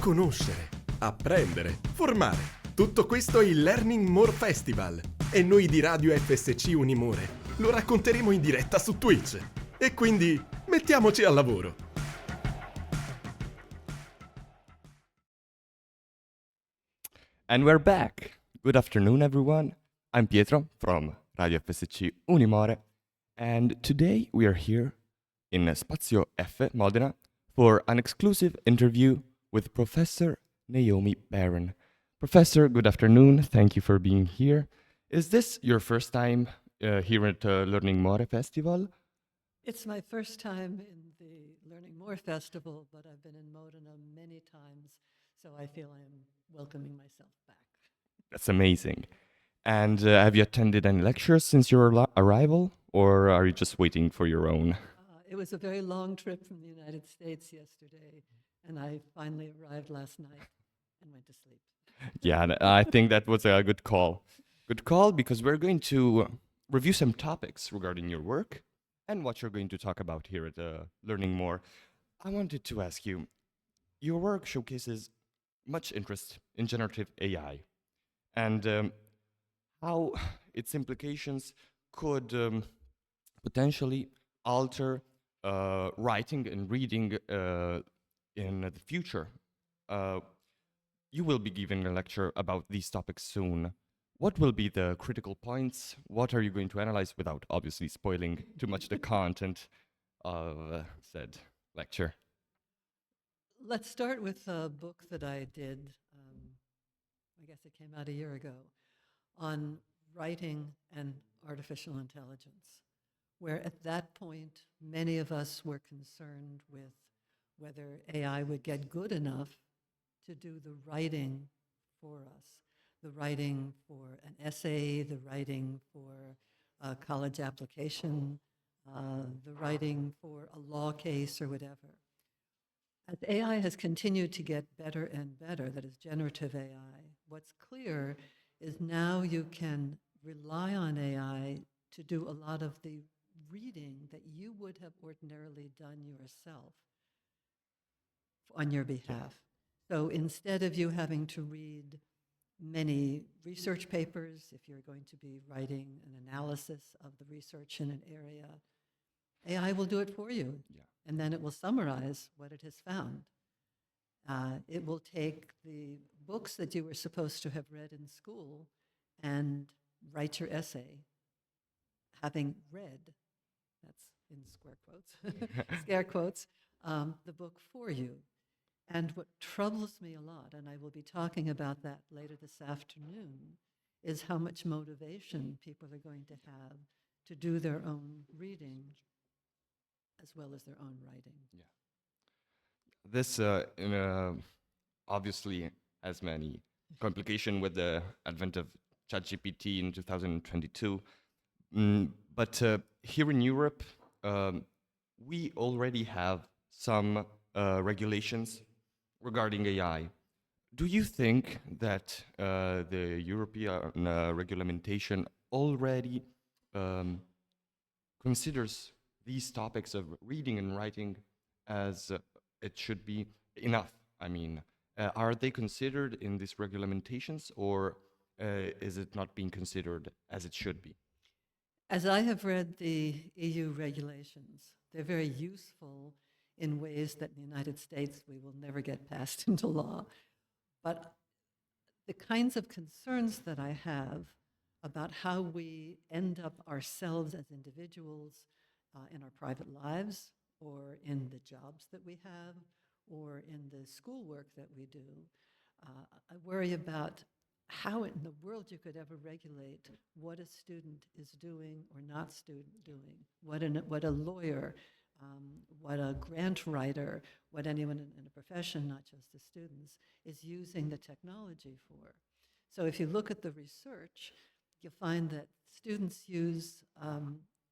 conoscere, apprendere, formare. Tutto questo è il Learning More Festival e noi di Radio FSC-Unimore lo racconteremo in diretta su Twitch. E quindi mettiamoci al lavoro. And we're back. Good afternoon, everyone. I'm Pietro from Radio FSC-Unimore, and today we are here in Spazio F, Modena, for an exclusive interview with Professor Naomi Baron. Professor, good afternoon. Thank you for being here. Is this your first time here at Learning More Festival? It's my first time in the Learning More Festival, but I've been in Modena many times, so I feel I am welcoming myself back. That's amazing. And have you attended any lectures since your arrival, or are you just waiting for your own? It was a very long trip from the United States yesterday, and I finally arrived last night and went to sleep. Yeah, I think that was a good call. Good call, because we're going to review some topics regarding your work and what you're going to talk about here at Learning More. I wanted to ask you, your work showcases much interest in generative AI and how its implications could potentially alter writing and reading in the future. You will be giving a lecture about these topics soon. What will be the critical points? What are you going to analyze without obviously spoiling too much the content of said lecture? Let's start with a book that I did, I guess it came out a year ago, on writing and artificial intelligence, where at that point, many of us were concerned with whether AI would get good enough to do the writing for us, the writing for an essay, the writing for a college application, the writing for a law case or whatever. As AI has continued to get better and better, that is generative AI, what's clear is now you can rely on AI to do a lot of the reading that you would have ordinarily done yourself on your behalf. So instead of you having to read many research papers, if you're going to be writing an analysis of the research in an area, AI will do it for you. Yeah. And then it will summarize what it has found. It will take the books that you were supposed to have read in school and write your essay, having read, that's in square quotes, scare quotes, the book for you. And what troubles me a lot, and I will be talking about that later this afternoon, is how much motivation people are going to have to do their own reading as well as their own writing. Yeah. This obviously has many complications with the advent of ChatGPT in 2022. But here in Europe, we already have some regulations regarding AI. Do you think that the European regulation already considers these topics of reading and writing as it should be enough? I mean, are they considered in these regulamentations, or is it not being considered as it should be? As I have read the EU regulations, they're very useful in ways that in the United States we will never get passed into law. But the kinds of concerns that I have about how we end up ourselves as individuals in our private lives, or in the jobs that we have, or in the schoolwork that we do, I worry about how in the world you could ever regulate what a student is doing or not doing, what a lawyer, what a grant writer, what anyone in a profession, not just the students, is using the technology for. So if you look at the research, you'll find that students use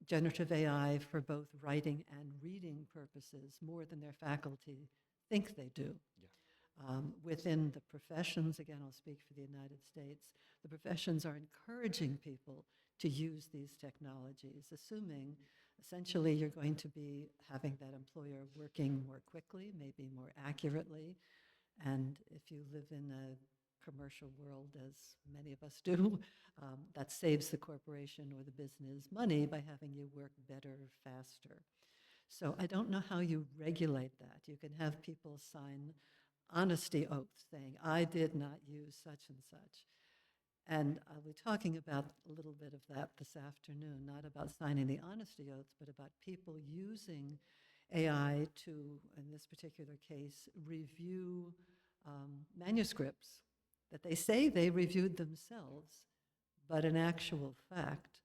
generative AI for both writing and reading purposes more than their faculty think they do. Yeah. Within the professions, again, I'll speak for the United States, the professions are encouraging people to use these technologies, assuming essentially you're going to be having that employer working more quickly, maybe more accurately, And if you live in a commercial world, as many of us do, that saves the corporation or the business money by having you work better, faster. So I don't know how you regulate that. You can have people sign honesty oaths saying, I did not use such and such. And I'll be talking about a little bit of that this afternoon, not about signing the honesty oaths, but about people using AI to, in this particular case, review manuscripts that they say they reviewed themselves, but in actual fact,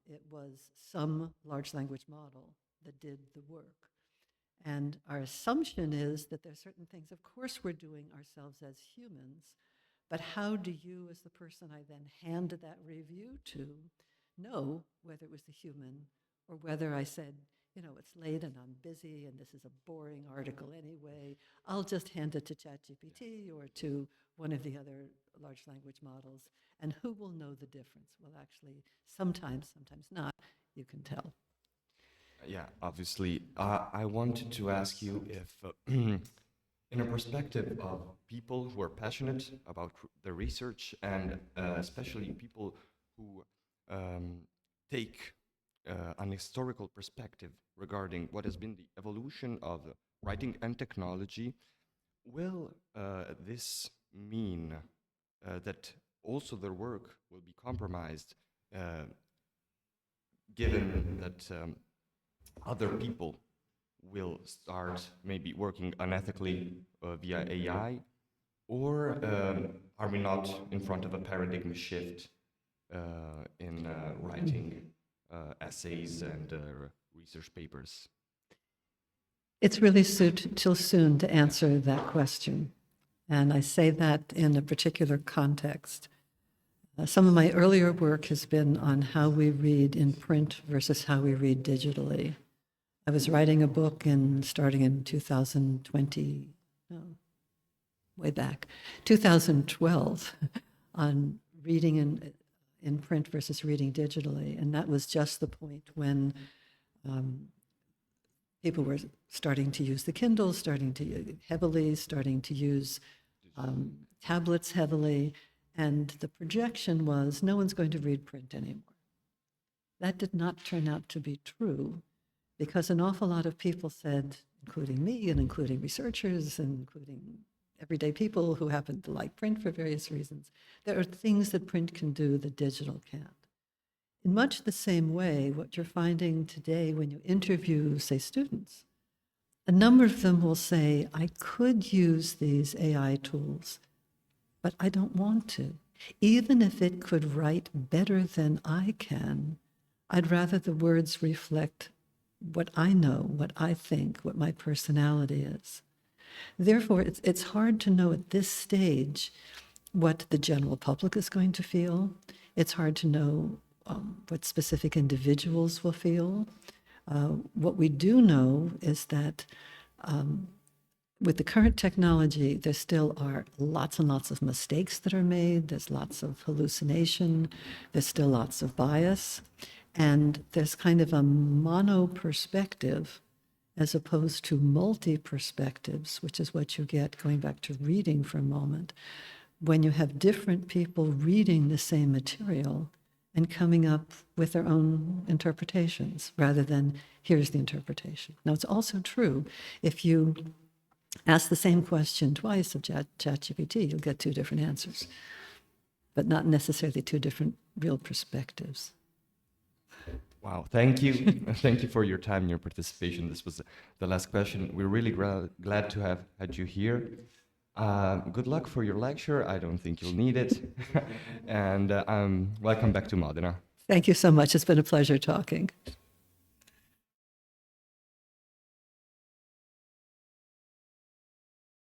it was some large language model that did the work. And our assumption is that there are certain things, of course, we're doing ourselves as humans, but how do you, as the person I then handed that review to, know whether it was the human or whether I said, you know, it's late and I'm busy and this is a boring article anyway, I'll just hand it to ChatGPT or to one of the other large language models, and who will know the difference? Well, actually, sometimes not, you can tell. Yeah, obviously. I wanted to ask you if, in a perspective of people who are passionate about the research and especially people who take an historical perspective regarding what has been the evolution of writing and technology, will this mean that also their work will be compromised, given that other people will start maybe working unethically via AI, or are we not in front of a paradigm shift in writing essays and research papers? It's really too soon to answer that question. And I say that in a particular context. Some of my earlier work has been on how we read in print versus how we read digitally. I was writing a book starting in 2020, way back, 2012, on reading in print versus reading digitally. And that was just the point when people were starting to use the Kindle, starting to use tablets heavily. And the projection was no one's going to read print anymore. That did not turn out to be true, because an awful lot of people said, including me and including researchers and including everyday people who happen to like print for various reasons, there are things that print can do that digital can't. In much the same way, what you're finding today when you interview, say, students, a number of them will say, I could use these AI tools, but I don't want to. Even if it could write better than I can, I'd rather the words reflect what I know, what I think, what my personality is. Therefore, it's hard to know at this stage what the general public is going to feel. It's hard to know what specific individuals will feel. What we do know is that with the current technology, there still are lots and lots of mistakes that are made. There's lots of hallucination. There's still lots of bias. And there's kind of a mono perspective as opposed to multi-perspectives, which is what you get, going back to reading for a moment, when you have different people reading the same material and coming up with their own interpretations rather than here's the interpretation. Now, it's also true if you ask the same question twice of ChatGPT, you'll get two different answers, but not necessarily two different real perspectives. Wow, thank you. Thank you for your time and your participation. This was the last question. We're really glad to have had you here. Good luck for your lecture. I don't think you'll need it. And welcome back to Modena. Thank you so much. It's been a pleasure talking.